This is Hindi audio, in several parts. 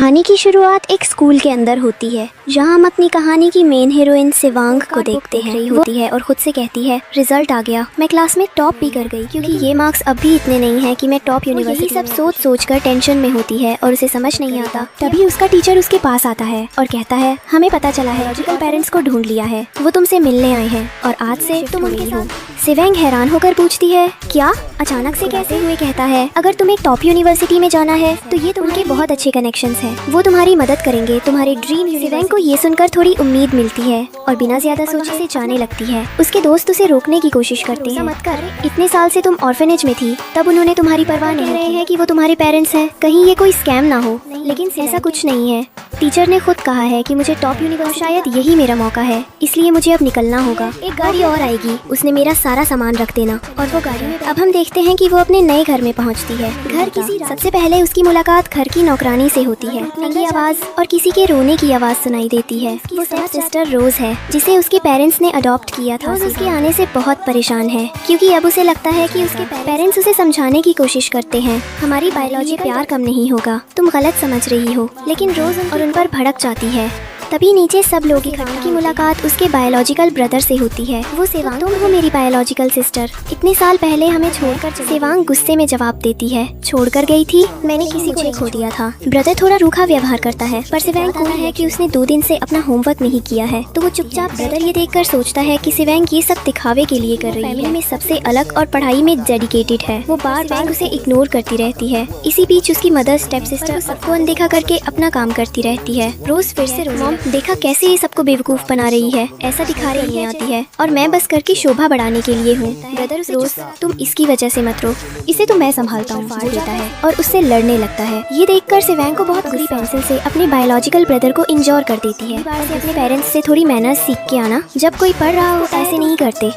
कहानी की शुरुआत एक स्कूल के अंदर होती है, जहां हम अपनी कहानी की मेन हीरोइन शिवांग को देखते हैं। होती है और खुद से कहती है, रिजल्ट आ गया, मैं क्लास में टॉप भी कर गई, क्योंकि ये मार्क्स अब भी इतने नहीं हैं कि मैं टॉप यूनिवर्सिटी। सब सोच सोच कर टेंशन में होती है और उसे समझ नहीं आता। तभी उसका टीचर उसके पास आता है और कहता है, हमें पता चला है लॉजिकल पेरेंट्स को ढूंढ लिया है, वो तुमसे मिलने आए हैं और आज से तुम उनके साथ। शिवांग हैरान होकर पूछती है, क्या अचानक से कैसे हुए? कहता है, अगर तुम्हें टॉप यूनिवर्सिटी में जाना है तो ये उनके बहुत अच्छे कनेक्शंस हैं, वो तुम्हारी मदद करेंगे, तुम्हारे ड्रीम। शिवांग को ये सुनकर थोड़ी उम्मीद मिलती है और बिना ज्यादा सोचे से जाने लगती है। उसके दोस्त उसे रोकने की कोशिश करते हैं, मत कर, इतने साल से तुम ऑर्फनेज में थी, तब उन्होंने तुम्हारी परवाह नहीं रहे हैं कि वो तुम्हारे पेरेंट्स हैं, कहीं ये कोई स्कैम ना हो। लेकिन ऐसा कुछ नहीं है, टीचर ने खुद कहा है कि मुझे टॉप यूनिवर्सिटी, शायद यही मेरा मौका है, इसलिए मुझे अब निकलना होगा। एक गाड़ी और आएगी, उसने मेरा सारा सामान रख देना। और वो गाड़ी में अब हम देखते हैं कि वो अपने नए घर में पहुंचती है। घर किसी सबसे पहले उसकी मुलाकात घर की नौकरानी से होती है। की आवाज और किसी के रोने की आवाज सुनाई देती है। वो स्टेप सिस्टर रोज है, जिसे उसके पेरेंट्स ने अडॉप्ट किया था। उसके आने से बहुत परेशान है, क्योंकि अब उसे लगता है कि उसके पेरेंट्स उसे समझाने की कोशिश करते हैं, हमारी बायोलॉजी प्यार कम नहीं होगा, तुम गलत समझ रही हो। लेकिन रोज और उन पर भड़क जाती है। तभी नीचे सब लोग इकट्ठा की मुलाकात उसके बायोलॉजिकल ब्रदर से होती है। वो शिवांग, तुम हो मेरी बायोलॉजिकल सिस्टर, इतने साल पहले हमें छोड़कर। शिवांग गुस्से में जवाब देती है, छोड़कर गई थी, मैंने किसी को खो दिया था। ब्रदर थोड़ा रूखा व्यवहार करता है, पर शिवांग को है कि उसने 2 दिन से अपना होमवर्क नहीं किया है, तो वो चुपचाप। ब्रदर ये देखकर सोचता है कि शिवांग ये सब दिखावे के लिए कर रही है, फैमिली में सबसे अलग और पढ़ाई में डेडिकेटेड है। वो बार बार उसे इग्नोर करती रहती है। इसी बीच उसकी मदर स्टेप सिस्टर सबको अनदेखा करके अपना काम करती रहती है। रोज फिर से देखा कैसे ये सबको बेवकूफ बना रही है, ऐसा दिखा रही आती है, और मैं बस करके शोभा बढ़ाने के लिए हूँ। ब्रदर रोज, तुम इसकी वजह से मत रो, इसे तो मैं संभालता हूँ, फाड़ देता है और उससे लड़ने लगता है। ये देखकर शिवांग को बहुत बुरी पेंसिल से अपने बायोलॉजिकल ब्रदर को इंजोर कर देती है। अपने पेरेंट्स से थोड़ी मैनर्स सीख के आना, जब कोई पढ़ रहा हो ऐसे नहीं करते।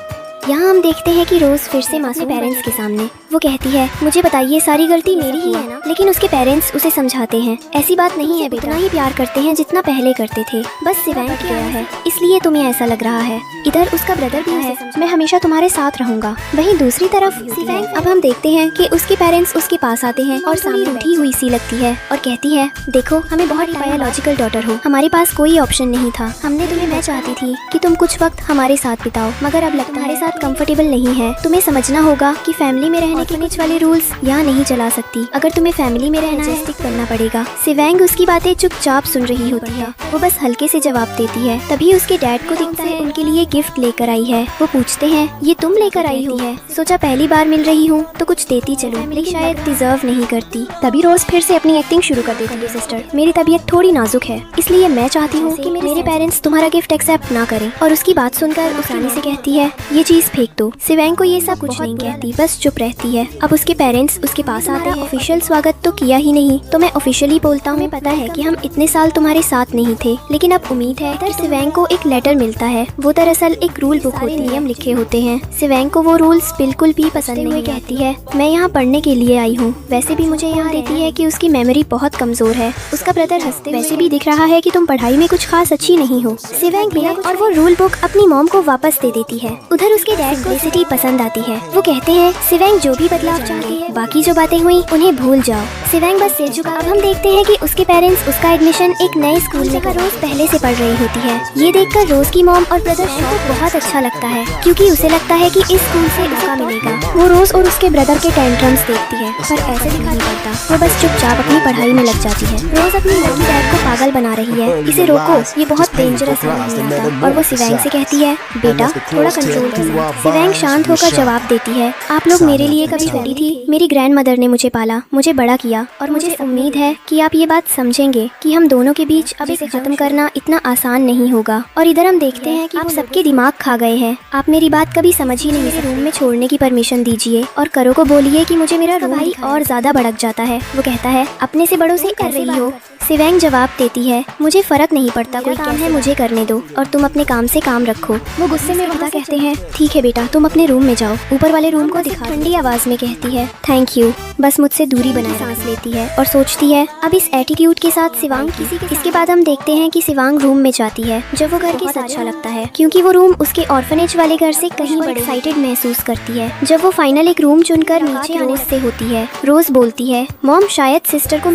यहाँ हम देखते हैं कि रोज फिर से मासूम पेरेंट्स के सामने वो कहती है, मुझे बताइए, सारी गलती मेरी ही है ना? लेकिन उसके पेरेंट्स उसे समझाते हैं, ऐसी बात नहीं है, इतना ही प्यार करते हैं जितना पहले करते थे, बस शिवांग गया है इसलिए तुम्हें ऐसा लग रहा है। इधर उसका ब्रदर भी है, मैं हमेशा तुम्हारे साथ रहूंगा। वहीं दूसरी तरफ शिवांग, अब हम देखते हैं कि उसके पेरेंट्स उसके पास आते हैं और सामने रूठी हुई सी लगती है और कहती है, देखो, हमें बहुत बायोलॉजिकल डॉटर हो, हमारे पास कोई ऑप्शन नहीं था, हमने तुम्हें, मैं चाहती थी कि तुम कुछ वक्त हमारे साथ बिताओ, मगर अब लगता है साथ कंफर्टेबल नहीं है। तुम्हें समझना होगा कि फैमिली में रहने के कुछ वाले रूल्स यहाँ नहीं चला सकती, अगर तुम्हें फैमिली में रहना है स्टिक करना पड़ेगा। शिवांग उसकी बातें चुपचाप सुन रही होती है, वो बस हल्के से जवाब देती है। तभी उसके डैड को दिखता है उनके लिए गिफ्ट लेकर आई है। वो पूछते हैं, ये तुम लेकर आई हो? है सोचा पहली बार मिल रही हूँ तो कुछ देती चलो, लेकिन शायद डिजर्व नहीं करती। तभी रोज फिर से अपनी एक्टिंग शुरू कर देती है, सिस्टर, मेरी तबीयत थोड़ी नाजुक है, इसलिए मैं चाहती हूँ कि मेरे पेरेंट्स तुम्हारा गिफ्ट एक्सेप्ट ना करें। और उसकी बात सुनकर उस रानी से कहती है, ये चीज फेंक दो। शिवांग को ये सब कुछ नहीं कहती, बस चुप रहती है। अब उसके पेरेंट्स उसके पास आते हैं। ऑफिशियल स्वागत तो किया ही नहीं, तो मैं ऑफिशियली बोलता हूँ, पता है कि हम इतने साल तुम्हारे साथ नहीं थे, लेकिन अब उम्मीद है। इधर शिवांग को एक लेटर मिलता है, वो दरअसल एक रूल बुक होती है, नियम लिखे होते हैं। शिवांग को वो रूल्स बिल्कुल भी पसंद नहीं। कहती है, मैं यहाँ पढ़ने के लिए आई हूँ, वैसे भी मुझे यहाँ देती है कि उसकी मेमोरी बहुत कमजोर है। उसका ब्रदर हंसते, वैसे भी दिख रहा है कि तुम पढ़ाई में कुछ खास अच्छी नहीं हो। शिवांग बिना और वो रूल बुक अपनी मॉम को वापस दे देती है। उधर उसके डैड को सिटी पसंद आती है। वो कहते हैं, शिवांग जो भी बदलाव चाहती है, बाकी जो बातें हुई उन्हें भूल जाओ। शिवांग बस सिर झुका। अब हम देखते हैं कि उसके पेरेंट्स उसका एडमिशन एक नए स्कूल में रोज पहले से पढ़ रही होती है। ये देखकर रोज की मॉम और ब्रदर को बहुत अच्छा लगता है, क्योंकि उसे लगता है कि इस स्कूल से उसका मिलेगा। वो रोज और उसके ब्रदर के टेंट्रम्स देखती है, पर ऐसे दिखा नहीं पड़ता, वो बस चुपचाप अपनी पढ़ाई में लग जाती है। रोज अपनी लड़की डैड को पागल बना रही है, इसे रोको, ये बहुत डेंजरस है। और वो शिवांग से कहती है, बेटा थोड़ा कंट्रोल करना। शिवांग शांत होकर जवाब देती है, आप लोग मेरे लिए कभी छोटी थी, मेरी ग्रैंडमदर ने मुझे पाला, मुझे बड़ा किया, और मुझे उम्मीद है कि आप ये बात समझेंगे कि हम दोनों के बीच अब इसे खत्म करना इतना आसान नहीं होगा। और इधर हम देखते हैं कि आप सबके दिमाग खा गए हैं, आप मेरी बात कभी समझ ही नहीं। रूम में छोड़ने की परमिशन दीजिए और करो को बोलिए कि मुझे मेरा भाई और ज्यादा भड़क जाता है। वो कहता है, अपने से बड़ों से कर रही हो। शिवांग जवाब देती है, मुझे फर्क नहीं पड़ता, कोई काम है मुझे करने दो और तुम अपने काम से काम रखो। वो गुस्से में कहते हैं, ठीक है है बेटा, तुम अपने रूम में जाओ। ऊपर वाले रूम को दिखा ठंडी आवाज में कहती है थैंक यू। बस मुझसे दूरी बनाए सांस लेती है और सोचती है अब इस एटीट्यूड के साथ शिवांग इसके बाद हम देखते हैं कि शिवांग रूम में जाती है जब वो घर के साथ अच्छा लगता है क्योंकि वो रूम उसके ऑर्फनेज वाले घर से कहीं बड़े एक्साइटेड महसूस करती है। जब वो फाइनल एक रूम चुनकर नीचे रोज से होती है, रोज बोलती है मॉम शायद सिस्टर को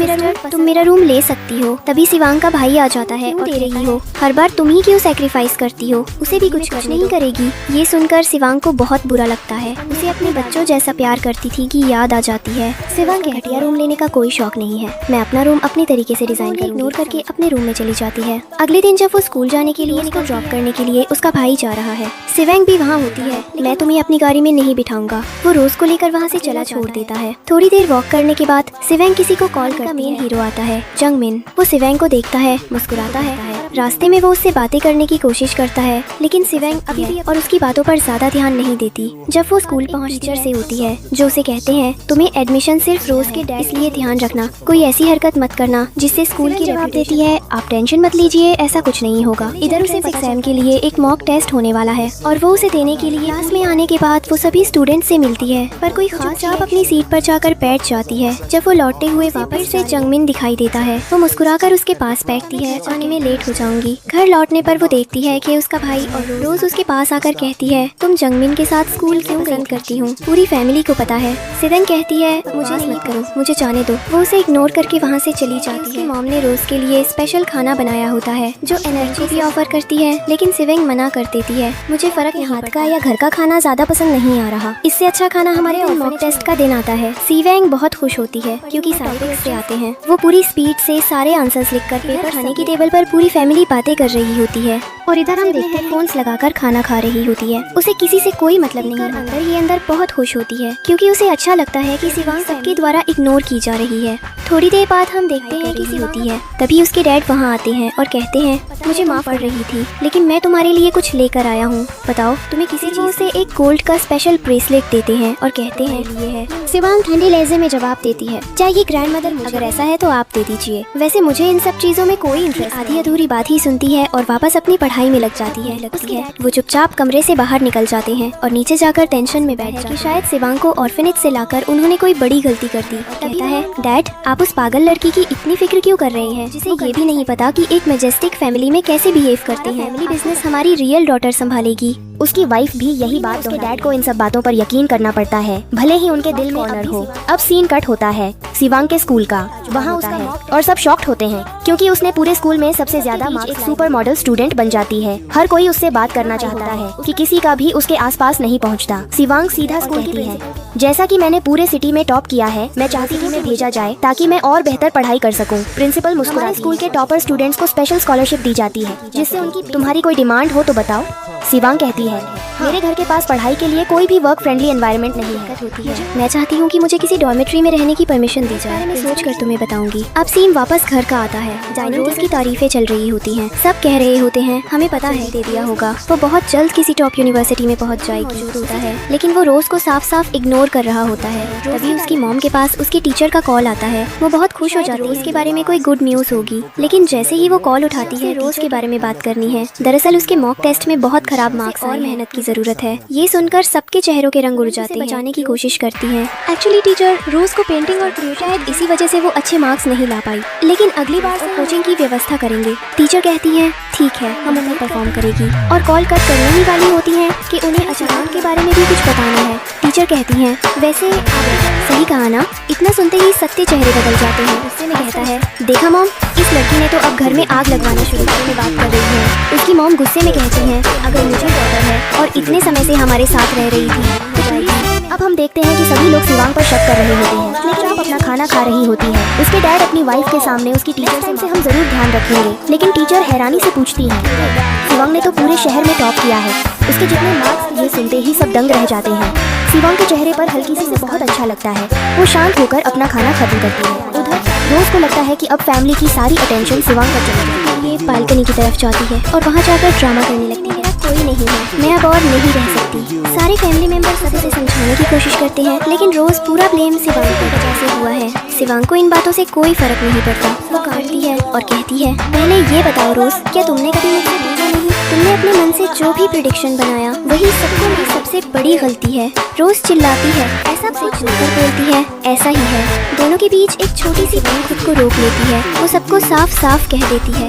तुम मेरा रूम ले सकती हो। तभी शिवांग का भाई आ जाता है और दे रही हो, हर बार तुम ही क्यों सैक्रिफाइस करती हो, उसे भी कुछ नहीं करेगी। ये सुनकर शिवांग को बहुत बुरा लगता है। उसे अपने बच्चों जैसा प्यार करती थी कि याद आ जाती है। शिवांग के घटिया रूम लेने का कोई शौक नहीं है, मैं अपना रूम अपने तरीके से डिजाइन करूंगी। इग्नोर करके अपने रूम में चली जाती है। अगले दिन जब वो स्कूल जाने के लिए उसको ड्रॉप करने के लिए उसका भाई जा रहा है, शिवांग भी वहाँ होती है। मैं तुम्हें अपनी गाड़ी में नहीं बिठाऊंगा, वो रोज को लेकर वहाँ से चला छोड़ देता है। थोड़ी देर वॉक करने के बाद शिवांग किसी को कॉल करती है। मेन हीरो आता है जंगमिन। वो शिवांग को देखता है, मुस्कुराता है। रास्ते में वो उससे बातें करने की कोशिश करता है लेकिन शिवांग अभी भी और उसकी बातों पर ज्यादा ध्यान नहीं देती। जब वो स्कूल पहुँच टीचर से होती है जो उसे कहते हैं तुम्हें एडमिशन सिर्फ रोज के डैड, इसलिए ध्यान रखना कोई ऐसी हरकत मत करना जिससे स्कूल की जवाब देती है आप टेंशन मत लीजिए, ऐसा कुछ नहीं होगा। इधर उसे एग्जाम के लिए एक मॉक टेस्ट होने वाला है और वो उसे देने के लिए क्लास में आने के बाद वो सभी स्टूडेंट से मिलती है पर कोई खास आप अपनी सीट पर जाकर बैठ जाती है। जब वो लौटते हुए वापस से जंगमिन दिखाई देता है वो मुस्कुराकर उसके पास बैठती है। आने में लेट हो जाऊंगी। घर लौटने पर वो देखती है कि उसका भाई और रोज उसके पास आकर कहती है तुम जंगमिन के साथ स्कूल क्यों पसंद करती हूँ, पूरी फैमिली को पता है। शिवांग कहती है मुझे मत करो, मुझे जाने दो। वो उसे इग्नोर करके वहाँ से चली जाती है। मॉम ने रोज के लिए स्पेशल खाना बनाया होता है जो एनर्जी भी ऑफर करती है लेकिन शिवांग मना कर देती है मुझे फर्क नहीं, हाथ का या घर का खाना ज्यादा पसंद नहीं आ रहा, इससे अच्छा खाना हमारे मॉक टेस्ट का दिन आता है। शिवांग बहुत खुश होती है क्योंकि सारे से आते हैं। वो पूरी स्पीड से सारे आंसर्स लिखकर पेपर खाने की टेबल पर पूरी फैमिली बातें कर रही होती है और इधर हम देखते हैं फोन्स लगाकर खाना खा रही होती है। उसे किसी से कोई मतलब नहीं है। अंदर ही अंदर बहुत खुश होती है क्योंकि उसे अच्छा लगता है कि शिवांग सबके द्वारा इग्नोर की जा रही है। थोड़ी देर बाद हम देखते हैं कि होती है तभी उसके डैड वहाँ आते हैं और कहते हैं मुझे माफ कर रही थी लेकिन मैं तुम्हारे लिए कुछ लेकर आया हूँ, बताओ तुम्हें किसी चीज से एक गोल्ड का स्पेशल ब्रेसलेट देते हैं और कहते हैं ये है। शिवांग ठंडे लहजे में जवाब देती है चाहिए ग्रैंडमदर, अगर ऐसा है तो आप दे दीजिए, वैसे मुझे इन सब चीजों में कोई इंटरेस्ट। आधी अधूरी बात ही सुनती है और वापस अपनी पढ़ाई में लग जाती है। वो चुपचाप कमरे से बाहर निकल जाते हैं और नीचे जाकर टेंशन में बैठ जाते हैं कि शायद शिवांग को ऑर्फनेज से लाकर उन्होंने कोई बड़ी गलती कर दी। कहता है डैड आप उस पागल लड़की की इतनी फिक्र क्यों कर रहे हैं जिसे ये भी नहीं पता कि एक मैजेस्टिक फैमिली में कैसे बिहेव करते हैं। फैमिली बिजनेस हमारी रियल डॉटर संभालेगी। उसकी वाइफ भी यही बात उसके डैड को इन सब बातों पर यकीन करना पड़ता है भले ही उनके दिल में ऑनर हो। अब सीन कट होता है शिवांग के स्कूल का, वहाँ उसका है और सब शॉक्ड होते हैं क्योंकि उसने पूरे स्कूल में सबसे ज्यादा मार्क्स, एक सुपर मॉडल स्टूडेंट बन जाती है। हर कोई उससे बात करना चाहता है कि किसी का भी उसके आसपास नहीं पहुँचता। शिवांग सीधा स्कूल कहती है जैसा कि मैंने पूरे सिटी में टॉप किया है मैं चाहती हूँ मैं भेजा जाए ताकि मैं और बेहतर पढ़ाई कर सकूँ। प्रिंसिपल मुस्कुरा स्कूल के टॉपर स्टूडेंट्स को स्पेशल स्कॉलरशिप दी जाती है जिससे उनकी तुम्हारी कोई डिमांड हो तो बताओ। शिवांग कहती है मेरे घर के पास पढ़ाई के लिए कोई भी वर्क फ्रेंडली एनवायरनमेंट नहीं है। मैं चाहती हूँ कि मुझे किसी डॉर्मेट्री में रहने की परमिशन दी जाए, मैं सोच कर तुम्हें बताऊंगी। अब सीन वापस घर का आता है। रोज की तारीफें चल रही होती हैं, सब कह रहे होते हैं हमें पता है दे दिया होगा, वो बहुत जल्द किसी टॉप यूनिवर्सिटी में पहुँच जाएगी होता है लेकिन वो रोज को साफ साफ इग्नोर कर रहा होता है। तभी उसकी मॉम के पास उसकी टीचर का कॉल आता है। वो बहुत खुश हो जाती है, रोज के बारे में कोई गुड न्यूज होगी लेकिन जैसे ही वो कॉल उठाती है रोज के बारे में बात करनी है। दरअसल उसके मॉक टेस्ट में बहुत खराब मार्क्स और मेहनत की जरूरत है। ये सुनकर सबके चेहरों के रंग उड़ जाते हैं। बचाने की कोशिश करती हैं। एक्चुअली टीचर रोज को पेंटिंग और शायद इसी वजह से वो अच्छे मार्क्स नहीं ला पाई लेकिन अगली बार से कोचिंग की व्यवस्था करेंगे। टीचर कहती है ठीक है हम उन्हें परफॉर्म करेगी और कॉल कट करने ही वाली होती है कि उन्हें अचानक के बारे में भी कुछ बताना है। टीचर कहती हैं वैसे सही कहा ना। इतना सुनते ही सबके चेहरे बदल जाते हैं। गुस्से में कहता है देखा मॉम इस लड़की ने तो अब घर में आग लगवाना शुरू करने बात कर रही है। उसकी मॉम गुस्से में कहती हैं अगर मुझे डॉटर है और इतने समय से हमारे साथ रह रही थी। अब हम देखते हैं कि सभी लोग शिवांग पर शक कर रहे होते हैं लेकिन आप अपना खाना खा रही होती है। उसके डैड अपनी वाइफ के सामने उसकी टीचर से हम जरूर ध्यान रखेंगे लेकिन टीचर हैरानी से पूछती है शिवांग ने तो पूरे शहर में टॉप किया है, उसके जितने मार्क्स ये सुनते ही सब दंग रह जाते हैं। शिवांग के चेहरे पर हल्की सी बहुत अच्छा लगता है। वो शांत होकर अपना खाना खत्म करती है। उधर रोज को लगता है कि अब फैमिली की सारी अटेंशन शिवांग पर चली जाएगी। ये बालकनी की तरफ जाती है और वहाँ जाकर ड्रामा करने लगती है कोई नहीं है, मैं अब और नहीं रह सकती। सारे फैमिली मेंबर्स उसे समझाने की कोशिश करते हैं लेकिन रोज पूरा ब्लेम शिवांग की वजह से हुआ है। शिवांग को इन बातों से कोई फर्क नहीं पड़ता। वो काटती है और कहती है पहले ये बताओ रोज क्या तुमने कभी मुझसे पूछा नहीं तुमने अपने मन से जो भी प्रेडिक्शन बनाया वही सबको में सबसे बड़ी गलती है। रोज चिल्लाती है, ऐसा सोचकर बोलती है, ऐसा ही है। दोनों के बीच एक छोटी सी बात खुद को रोक लेती है। वो सबको साफ साफ कह देती है,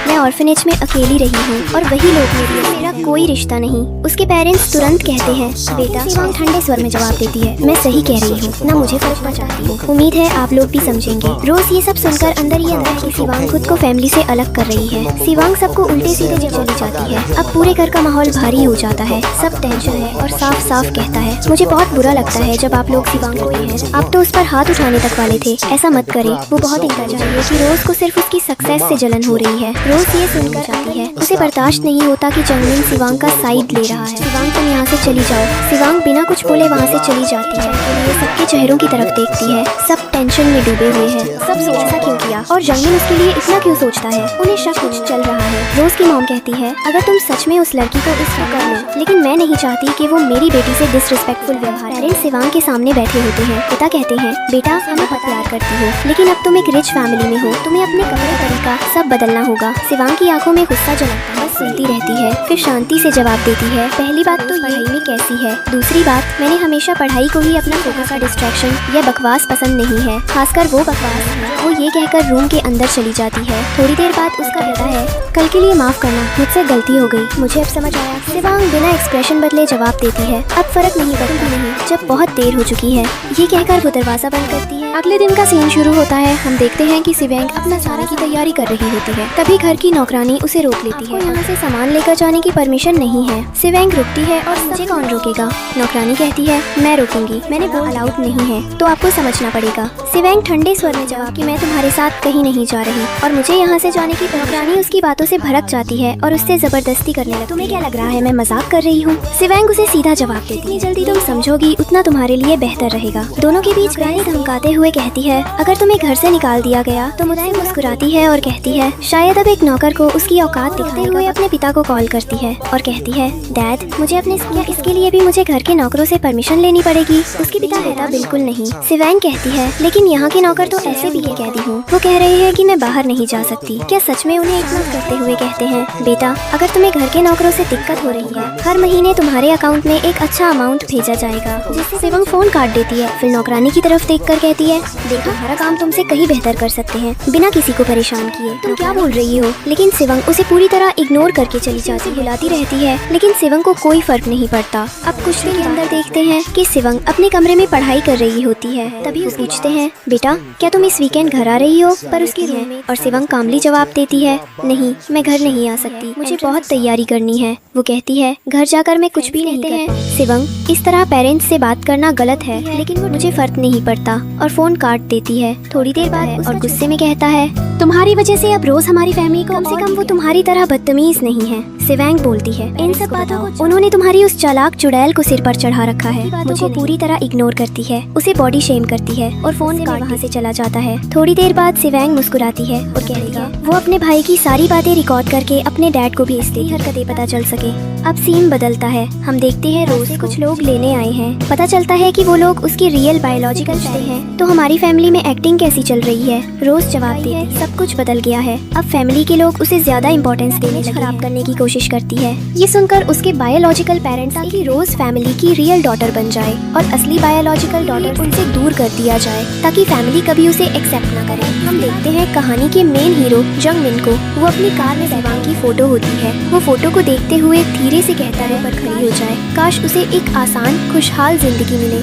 मैं ऑर्फनेज में अकेली रही हूँ और वही लोग मेरा कोई रिश्ता नहीं। उसके पेरेंट्स तुरंत कहते हैं, बेटा, शिवांग ठंडे स्वर में जवाब देती है, मैं सही कह रही हूँ, ना मुझे फर्क पहुंचाती हूँ। उम्मीद है आप लोग भी समझेंगे। रोज ये सब सुनकर अंदर ये आता है कि शिवांग खुद को फैमिली से अलग कर रही है। शिवांग सबको उल्टे सीधे चली जाती है। अब पूरे घर का माहौल भारी हो जाता है, सब टेंशन है और साफ साफ कहता है, मुझे बहुत बुरा लगता है जब आप लोग शिवांग को हैं। आप तो उस पर हाथ उठाने तक वाले थे, ऐसा मत करें। वो बहुत इंतजार है कि रोज को सिर्फ उसकी सक्सेस से जलन हो रही है। रोज ये सुनकर जाती है, उसे बर्दाश्त नहीं होता कि जंगमिन शिवांग का साइड ले रहा है। शिवांग तुम यहाँ से चली जाओ। शिवांग बिना कुछ बोले वहाँ से चली जाती है। ये सबके चेहरों की तरफ देखती है, सब टेंशन में डूबे हुए हैं। सब ऐसा क्यों किया और जंगमिन उसके लिए इतना क्यों सोचता है? उन्हें शक कुछ चल रहा है। रोज की मॉम कहती है, अगर तुम सच में उस लड़की को इसका कर लो, लेकिन मैं नहीं चाहती कि वो मेरी बेटी से डिसरिस्पेक्टफुल व्यवहार। पेरेंट्स शिवांग के सामने बैठे होते हैं। पिता कहते हैं, बेटा, हमें बहुत प्यार करती हो, लेकिन अब तुम एक रिच फैमिली में हो, तुम्हें अपने कपड़े तरीका सब बदलना होगा। शिवांग की आंखों में गुस्सा झलकता है, बस सुनती रहती है, फिर शांति से जवाब देती है, पहली बात तो पढ़ाई में कैसी है, दूसरी बात, मैंने हमेशा पढ़ाई को ही अपना फोकस का डिस्ट्रैक्शन या बकवास पसंद नहीं है, खासकर वो बकवास। वो ये कहकर रूम के अंदर चली जाती है। थोड़ी देर बाद उसका कहता है, कल के लिए माफ करना, मुझसे गलती हो गई, मुझे अब समझ आया। शिवांग बिना एक्सप्रेशन बदले जवाब देती है, अब फर्क नहीं पड़ता नहीं, जब बहुत देर हो चुकी है। ये कहकर वो दरवाजा बंद करती है। अगले दिन का सीन शुरू होता है। हम देखते हैं कि शिवांग अपना सारा की तैयारी कर रही होती है। तभी घर की नौकरानी उसे रोक लेती है। यहाँ से सामान लेकर जाने की परमिशन नहीं है। शिवांग रुकती है और मुझे कौन रोकेगा? नौकरानी कहती है, मैं रोकूंगी, मैंने वो अलाउड नहीं है, तो आपको समझना पड़ेगा। शिवांग ठंडे स्वर में जवाब कि मैं तुम्हारे साथ कहीं नहीं जा रही और मुझे यहाँ से जाने की। नौकरानी उसकी बातों से भड़क जाती है और उससे जबरदस्ती करने लगती है। तुम्हें क्या लग रहा है मैं मजाक कर रही हूँ? शिवांग उसे सीधा जवाब देती है, जल्दी तुम समझोगी उतना तुम्हारे लिए बेहतर रहेगा। दोनों के बीच गाली धमकाते हुए कहती है, अगर तुम्हें घर से निकाल दिया गया तो मुझे मुस्कुराती है और कहती है, शायद अब एक नौकर को उसकी औकात दिखाते हुए अपने पिता को कॉल करती है और कहती है, डैड, मुझे अपने इसके लिए भी मुझे घर के नौकरों से परमिशन लेनी पड़ेगी? उसके पिता कहता, बिल्कुल नहीं। शिवांग कहती है, लेकिन यहाँ के नौकर तो ऐसे भी के कैदी हूँ, वो कह रहे हैं कि मैं बाहर नहीं जा सकती। क्या सच में? उन्हें इतना करते हुए कहते हैं, बेटा, अगर तुम्हें घर के नौकरों से दिक्कत हो रही है, हर महीने तुम्हारे अकाउंट में एक अच्छा अमाउंट भेजा जाएगा। जिससे शिवांग फोन काट देती है। फिर नौकरानी की तरफ देखकर कहती है, देखो, हमारा काम तुमसे कहीं बेहतर कर सकते हैं बिना किसी को परेशान किए। तुम क्या बोल रही हो? लेकिन शिवांग उसे पूरी तरह इग्नोर करके चली जाती, बुलाती रहती है, लेकिन शिवांग को कोई फर्क नहीं पड़ता। अब कुछ देर के अंदर देखते हैं कि शिवांग अपने कमरे में पढ़ाई कर रही होती है। तभी वो पूछते हैं, बेटा, क्या तुम इस वीकेंड घर आ रही हो? पर उसकी और शिवांग कामली जवाब देती है, नहीं, मैं घर नहीं आ सकती, मुझे बहुत तैयारी करनी है। वो कहती है, घर जाकर मैं कुछ भी नहीं कर। शिवांग, इस तरह पेरेंट्स से बात करना गलत है, लेकिन वो मुझे फर्क नहीं पड़ता और फोन काट देती है। थोड़ी देर बाद और गुस्से में कहता है, तुम्हारी वजह से अब रोज हमारी फैमिली को, कम से कम वो तुम्हारी तरह बदतमीज नहीं है। शिवांग बोलती है, इन सब बातों को उन्होंने तुम्हारी उस चालाक चुड़ैल को सिर पर चढ़ा रखा है। मुझे पूरी तरह इग्नोर करती है, उसे बॉडी शेम करती है और फोन काट वहाँ से चला जाता है। थोड़ी देर बाद शिवांग मुस्कुराती है और कहती है, वो अपने भाई की सारी बातें रिकॉर्ड करके अपने डैड को भेज दे, हरकतें पता चल सके। अब सीन बदलता है। हम देखते हैं रोज कुछ लोग लेने आए हैं। पता चलता है कि वो लोग उसकी रियल बायोलॉजिकल हैं। तो हमारी फैमिली में एक्टिंग कैसी चल रही है? रोज जवाब देती है, सब कुछ बदल गया है। अब फैमिली के लोग उसे ज्यादा इंपॉर्टेंस देने खराब करने की कोशिश करती है। ये सुनकर उसके बायोलॉजिकल पेरेंट्स की रोज फैमिली की रियल डॉटर बन जाए और असली बायोलॉजिकल डॉटर उनसे दूर कर दिया जाए, ताकि फैमिली कभी उसे एक्सेप्ट ना करे। हम देखते हैं कहानी के मेन हीरो जंगमिन को। वो अपनी कार में शिवांग की फोटो होती है। वो फोटो को देखते हुए धीरे से कहता है, पर खड़ी हो जाए, काश उसे एक आसान खुशहाल जिंदगी मिले।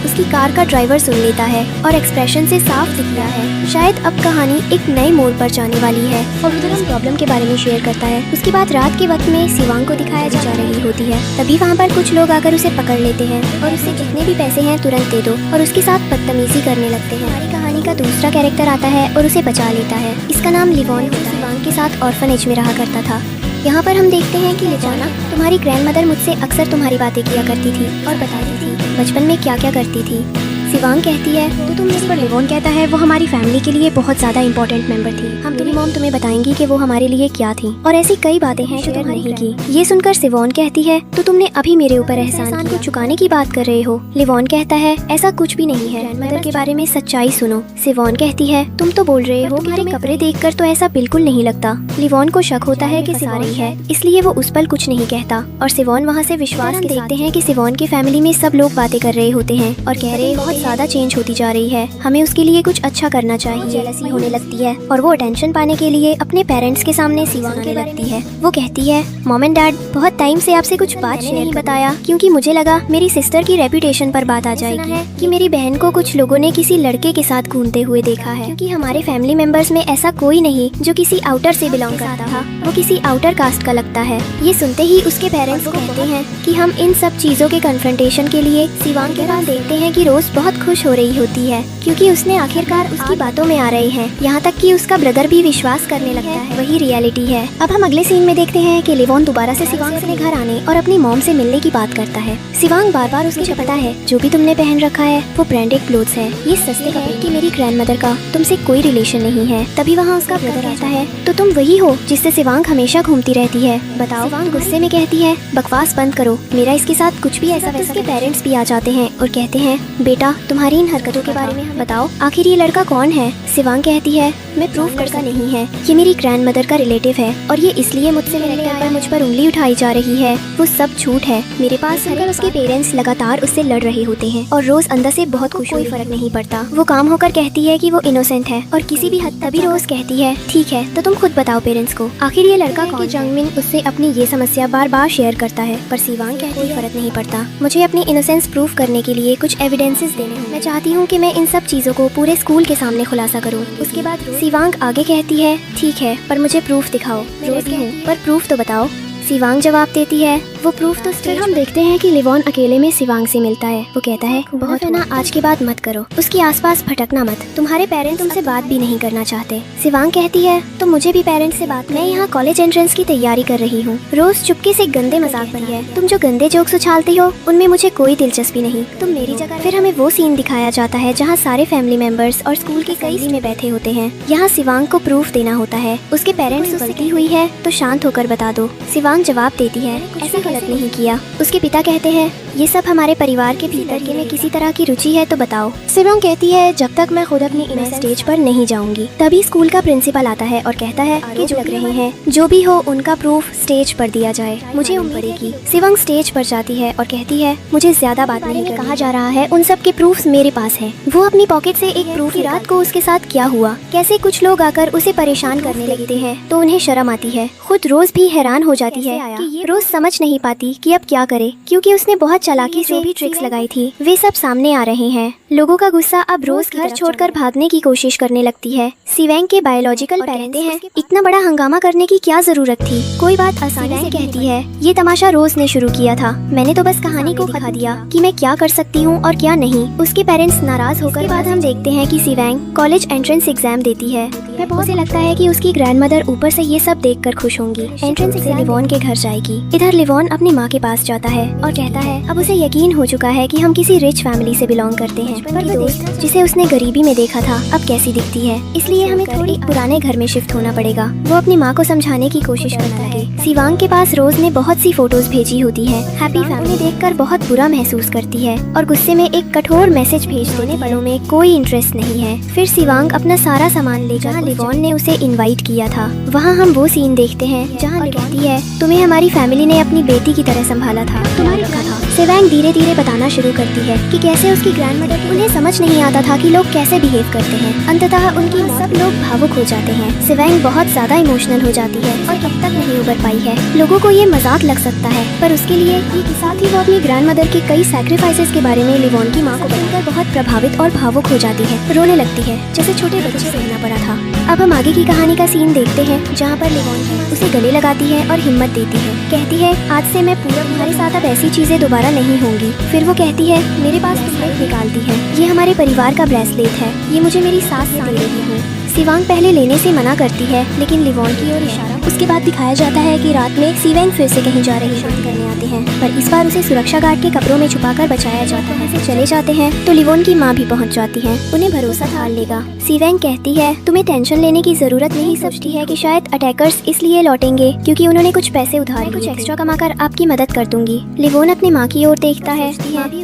उसकी कार का ड्राइवर सुन लेता है और एक्सप्रेशन से साफ दिखता है, शायद अब कहानी एक नए मोड़ पर जाने वाली है। और उधर हम प्रॉब्लम के बारे में शेयर करता है। उसके बाद रात के वक्त में शिवांग को दिखाया जा रही होती है। तभी वहाँ पर कुछ लोग आकर उसे पकड़ लेते हैं और उससे जितने भी पैसे हैं तुरंत दे दो, और उसके साथ बदतमीजी करने लगते हैं। हमारी कहानी का दूसरा कैरेक्टर आता है और उसे बचा लेता है। इसका नाम लिवॉन होता है। शिवांग के साथ ऑर्फनेज में रहा करता था। यहाँ पर हम देखते हैं कि लिजाना, तुम्हारी ग्रैंडमदर मुझसे अक्सर तुम्हारी बातें किया करती थी और बताती थी बचपन में क्या क्या करती थी। शिवांग कहती है, तो तुम इस पर लिवॉन कहता है, वो हमारी फैमिली के लिए बहुत ज्यादा इंपॉर्टेंट मेंबर थी। हम तुम्हारी मॉम तुम्हें बताएंगी कि वो हमारे लिए क्या थी, और ऐसी कई बातें हैं जो तुमने नहीं की। ये सुनकर शिवांग कहती है, तो तुमने अभी मेरे ऊपर एहसान को चुकाने की बात कर रहे हो। लिवॉन कहता है, ऐसा कुछ भी नहीं है, मदर के बारे में सच्चाई सुनो। शिवांग कहती है, तुम तो बोल रहे हो कि तुम्हें कपड़े देखकर तो ऐसा बिल्कुल नहीं लगता। लिवॉन को शक होता है कि सिवॉन रही है, इसलिए वो उस पर कुछ नहीं कहता और सिवॉन वहाँ से विश्वास के देखते हैं कि सिवॉन की फैमिली में सब लोग बातें कर रहे होते हैं और कह रहे बहुत ज्यादा चेंज होती जा रही है, हमें उसके लिए कुछ अच्छा करना चाहिए। जेलसी होने लगती है और वो अटेंशन पाने के लिए अपने पेरेंट्स के सामने सिवॉन आने लगती है। वो कहती है, मॉम एंड डैड, बहुत टाइम से आपसे कुछ बात शेयर नहीं बताया क्योंकि मुझे लगा मेरी सिस्टर की रेपुटेशन पर बात आ जाएगी कि मेरी बहन को कुछ लोगों ने किसी लड़के के साथ घूमते हुए देखा है, क्योंकि हमारे फैमिली मेंबर्स में ऐसा कोई नहीं जो किसी आउटर से बिलोंग करता था, वो किसी आउटर कास्ट का लगता है। ये सुनते ही उसके पेरेंट्स कहते हैं कि हम इन सब चीजों के कन्फ्रंटेशन के लिए सिवॉन के पास देखते हैं कि रोज बहुत खुश हो रही होती है क्योंकि उसने आखिरकार उसकी बातों में आ रहे हैं, यहाँ तक कि उसका ब्रदर भी विश्वास करने लगता है वही रियलिटी है। अब हम अगले सीन में देखते हैं कि लिवॉन दोबारा से सिवांग अपने घर आने और अपनी मॉम से मिलने की बात करता है। सिवांग बार बार उसके पता है जो भी तुमने पहन रखा है वो ब्रांडेड क्लोथ्स है, ये सस्ते कपड़े कि मेरी ग्रैंडमदर का तुमसे कोई रिलेशन नहीं है। तभी वहाँ उसका ब्रदर आता है, तो तुम वही हो जिससे सिवांग हमेशा घूमती रहती है, बताओ। सिवांग गुस्से में कहती है, बकवास बंद करो, मेरा इसके साथ कुछ भी ऐसा वैसा। उसके पेरेंट्स भी आ जाते हैं और कहते हैं, बेटा तुम्हारी इन हरकतों के बारे में बताओ, आखिर ये लड़का कौन है। सिवांग कहती है, मैं प्रूफ करता नहीं है, ये मेरी ग्रैंडमदर का रिलेटिव है और ये इसलिए मुझसे मिलने आया, मुझ पर उंगली उठाई जा रही है, वो सब झूठ है मेरे पास। अगर उसके पेरेंट्स लगातार उससे लड़ रहे होते हैं और रोज अंदर से बहुत खुश, कोई फर्क नहीं पड़ता। वो काम होकर कहती है कि वो इनोसेंट है और किसी भी हद तक। रोज कहती है, ठीक है तो तुम खुद बताओ पेरेंट्स को आखिर ये लड़का कौन। जंगमिन उससे अपनी ये समस्या बार बार शेयर करता है पर सिवांग कहती है, कोई फर्क नहीं पड़ता, मुझे अपनी इनोसेंस प्रूफ करने के लिए कुछ एविडेंसेस देने हैं। मैं चाहती हूँ कि मैं इन सब चीजों को पूरे स्कूल के सामने खुलासा करूँ। उसके बाद सिवांग आगे कहती है, ठीक है पर मुझे प्रूफ दिखाओ। रोज हूँ पर प्रूफ तो बताओ। सिवांग जवाब देती है, वो प्रूफ तो। फिर हम देखते हैं कि लिवॉन अकेले में सिवांग से मिलता है। वो कहता है, बहुत है ना, आज के बाद मत करो, उसके आसपास भटकना मत, तुम्हारे पेरेंट्स तुमसे बात भी नहीं करना चाहते। सिवांग कहती है, तो मुझे भी पेरेंट्स से बात। मैं यहाँ कॉलेज एंट्रेंस की तैयारी कर रही हूँ। रोज चुपके से गंदे मजाक बनी है, तुम जो गंदे जोक्स उछालती हो उनमें मुझे कोई दिलचस्पी नहीं, तुम मेरी जगह। फिर हमें वो सीन दिखाया जाता है जहाँ सारे फैमिली मेंबर्स और स्कूल के कई में बैठे होते हैं। यहाँ सिवांग को प्रूफ देना होता है, उसके पेरेंट्स गलती हुई है तो शांत होकर बता दो। सिवांग जवाब देती है, ऐसा गलत नहीं किया। उसके पिता कहते हैं, ये सब हमारे परिवार के भीतर के में किसी तरह की रुचि है तो बताओ। सिवांग कहती है, जब तक मैं खुद अपनी इनोसेंस स्टेज पर नहीं जाऊंगी। तभी स्कूल का प्रिंसिपल आता है और कहता है कि जो लग रहे हैं जो भी हो उनका प्रूफ स्टेज पर दिया जाए, मुझे उम्मीद पड़ेगी। सिवांग स्टेज पर जाती है और कहती है, मुझे ज्यादा बात नहीं कहा जा रहा है, उन सब के प्रूफ मेरे पास है। वो अपनी पॉकेट से एक प्रूफ, रात को उसके साथ क्या हुआ, कैसे कुछ लोग आकर उसे परेशान करने लगते हैं तो उन्हें शर्म आती है। खुद रोज भी हैरान हो जाती है कि रोज समझ नहीं पाती कि अब क्या करे, क्योंकि उसने बहुत चालाकी से भी ट्रिक्स लगाई थी, वे सब सामने आ रहे हैं। लोगों का गुस्सा अब रोज घर छोड़कर भागने की कोशिश करने लगती है। सिवांग के बायोलॉजिकल पेरेंट्स हैं, इतना बड़ा हंगामा करने की क्या जरूरत थी, कोई बात आसानी से कहती है, ये तमाशा रोज ने शुरू किया था, मैंने तो बस कहानी को दिखा दिया कि मैं क्या कर सकती हूँ और क्या नहीं। उसके पेरेंट्स नाराज होकर बाद हम देखते हैं कि सिवांग कॉलेज एंट्रेंस एग्जाम देती है। उसे लगता है कि उसकी ग्रैंडमदर ऊपर से ये सब देखकर खुश होंगी। एंट्रेंस से लिवॉन के घर जाएगी। इधर लिवॉन अपनी माँ के पास जाता है और कहता है, अब उसे यकीन हो चुका है कि हम किसी रिच फैमिली से बिलोंग करते हैं, पर दोस्त जिसे उसने गरीबी में देखा था अब कैसी दिखती है, इसलिए हमें थोड़ी पुराने घर में शिफ्ट होना पड़ेगा। वो अपनी माँ को समझाने की कोशिश करता है। सिवांग के पास रोज ने बहुत सी फोटोज भेजी होती है। हैप्पी फैमिली देखकर बहुत बुरा महसूस करती है और गुस्से में एक कठोर मैसेज भेज देने पड़ों में कोई इंटरेस्ट नहीं है। फिर सिवांग अपना सारा सामान लेकर लिवॉन ने उसे इनवाइट किया था। वहाँ हम वो सीन देखते हैं जहाँ कहती है, तुम्हें हमारी फैमिली ने अपनी बेटी की तरह संभाला था, तुम्हारे रखा था। सिवांग धीरे धीरे बताना शुरू करती है कि कैसे उसकी ग्रैंडमदर, उन्हें समझ नहीं आता था कि लोग कैसे बिहेव करते हैं। अंततः उनकी सब लोग भावुक हो जाते हैं। सिवांग बहुत ज्यादा इमोशनल हो जाती है और अब तक नहीं उबर पाई है। लोगों को ये मजाक लग सकता है पर उसके लिए साथ ही वो अपनी ग्रैंडमदर के कई सैक्रिफाइसेस के बारे में लिवॉन की माँ को बताकर बहुत प्रभावित और भावुक हो जाती है, रोने लगती है जैसे छोटे बच्चे से रहना पड़ा था। अब हम आगे की कहानी का सीन देखते हैं जहाँ पर लिवॉन उसे गले लगाती है और हिम्मत देती है। कहती है, आज से मैं पूरा तुम्हारे साथ अब ऐसी चीजें दोबारा नहीं होंगी। फिर वो कहती है, मेरे पास ब्रेसलेट निकालती है, ये हमारे परिवार का ब्रेसलेट है, ये मुझे मेरी सास से दे रही हूँ। सिवांग पहले लेने से मना करती है लेकिन लिवॉन की ओर इशारा। उसके बाद दिखाया जाता है कि रात में सिवांग फिर से कहीं जा रही शांत करने आते हैं, पर इस बार उसे सुरक्षा गार्ड के कपड़ों में छुपाकर बचाया जाता है। से चले जाते हैं तो लिवॉन की माँ भी पहुँच जाती है। उन्हें भरोसा था लेगा। सिवांग कहती है, तुम्हें टेंशन लेने की जरूरत नहीं, सोचती है कि शायद अटैकर्स इसलिए लौटेंगे क्योंकि उन्होंने कुछ पैसे उधार लिए, कुछ एक्स्ट्रा कमाकर आपकी मदद कर दूंगी। लिवॉन अपनी माँ की ओर देखता है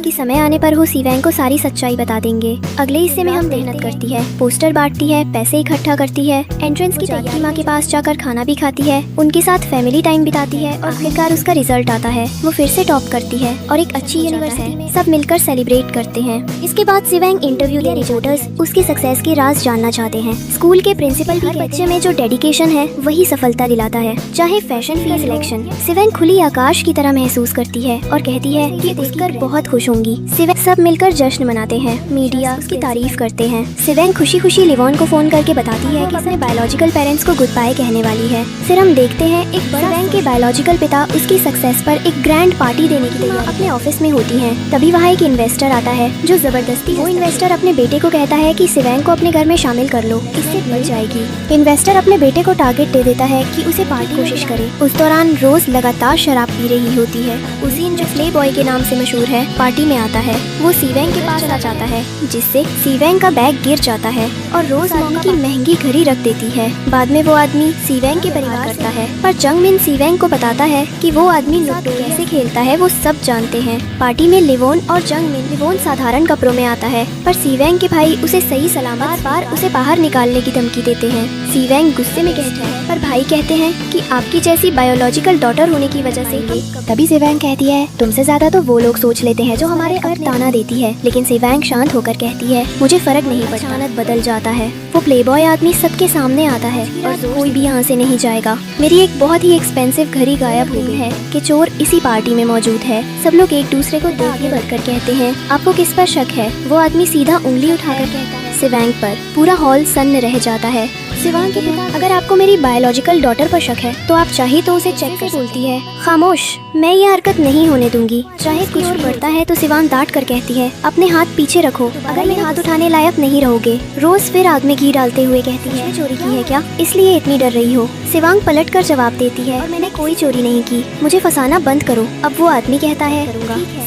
कि समय आने पर वो सिवांग को सारी सच्चाई बता देंगे। अगले हिस्से में हम मेहनत करती है, पोस्टर बांटती है, पैसे इकट्ठा करती है, एंट्रेंस की तैयारी, माँ के पास जाकर खाना भी खाती खाती है, उनके साथ फैमिली टाइम बिताती है और आखिरकार उसका रिजल्ट आता है। वो फिर से टॉप करती है और एक अच्छी यूनिवर्सिटी में सब मिलकर सेलिब्रेट करते हैं। इसके बाद सिवेंग इंटरव्यू ले रिपोर्टर्स उसकी सक्सेस के राज जानना चाहते हैं। स्कूल के प्रिंसिपल भी बच्चे में जो डेडिकेशन है वही सफलता दिलाता है, चाहे फैशन फील्ड सिलेक्शन। सिवेंग खुली आकाश की तरह महसूस करती है और कहती है कि देखकर बहुत खुश होंगी। सिवेंग सब मिलकर जश्न मनाते हैं, मीडिया उसकी तारीफ करते हैं। सिवेंग खुशी खुशी लिवॉन को फोन करके बताती है कि अपने बायोलॉजिकल पेरेंट्स को गुड बाय कहने वाली है। फिर हम देखते हैं एक सिवेंग के बायोलॉजिकल पिता उसकी सक्सेस पर एक ग्रैंड पार्टी देने के लिए अपने ऑफिस में होती हैं। तभी वहाँ एक इन्वेस्टर आता है जो जबरदस्ती वो इन्वेस्टर अपने बेटे को कहता है कि सिवेंग को अपने घर में शामिल कर लो, इससे मिल जाएगी। इन्वेस्टर अपने बेटे को टारगेट दे देता है कि उसे पार्टी कोशिश करे। उस दौरान रोज लगातार शराब पी रही होती है। उसीन जो प्ले बॉय के नाम से मशहूर है पार्टी में आता है। वो सिवेंग के पास आ जाता है जिससे सिवेंग का बैग गिर जाता है और रोज आदमी की महंगी घड़ी रख देती है। बाद में वो आदमी सिवेंग के परिवार करता है, पर जंगमिन सिवेंग को बताता है कि वो आदमी लूडो कैसे खेलता है वो सब जानते हैं। पार्टी में लिवोन और जंगमिन, लिवोन साधारण कपड़ों में आता है पर सिवेंग के भाई उसे सही सलामत बार उसे बाहर निकालने की धमकी देते हैं। सिवेंग गुस्से में कहता है पर भाई कहते हैं कि आपकी जैसी बायोलॉजिकल डॉटर होने की वजह से तभी सिवेंग कहती है तुमसे ज्यादा तो वो लोग सोच लेते हैं जो हमारे घर ताना देती है। लेकिन सिवेंग शांत होकर कहती है मुझे फर्क नहीं पड़ता। अचानक बदल जाता है। वो प्लेबॉय आदमी सबके सामने आता है और कोई भी यहाँ से नहीं जाएगा। मेरी एक बहुत ही एक्सपेंसिव घड़ी गायब हो गई है कि चोर इसी पार्टी में मौजूद है। सब लोग एक दूसरे को आगे बढ़कर कहते हैं आपको किस पर शक है। वो आदमी सीधा उंगली उठाकर कहता है सिवेंग पर। पूरा हॉल सन्न रह जाता है। सिवेंग के पिता अगर आपको मेरी बायोलॉजिकल डॉटर पर शक है तो आप चाहे तो उसे चेक कर बोलती है खामोश, मैं ये हरकत नहीं होने दूंगी। चाहे कुछ और बढ़ता है तो सिवेंग डांट कर कहती है अपने हाथ पीछे रखो, अगर मेरे हाथ उठाने लायक नहीं रहोगे। रोज फिर आग में घी डालते हुए कहती है चोरी की है क्या, इसलिए इतनी डर रही हो। सिवेंग पलट कर जवाब देती है मैंने कोई चोरी नहीं की, मुझे फंसाना बंद करो। अब वो आदमी कहता है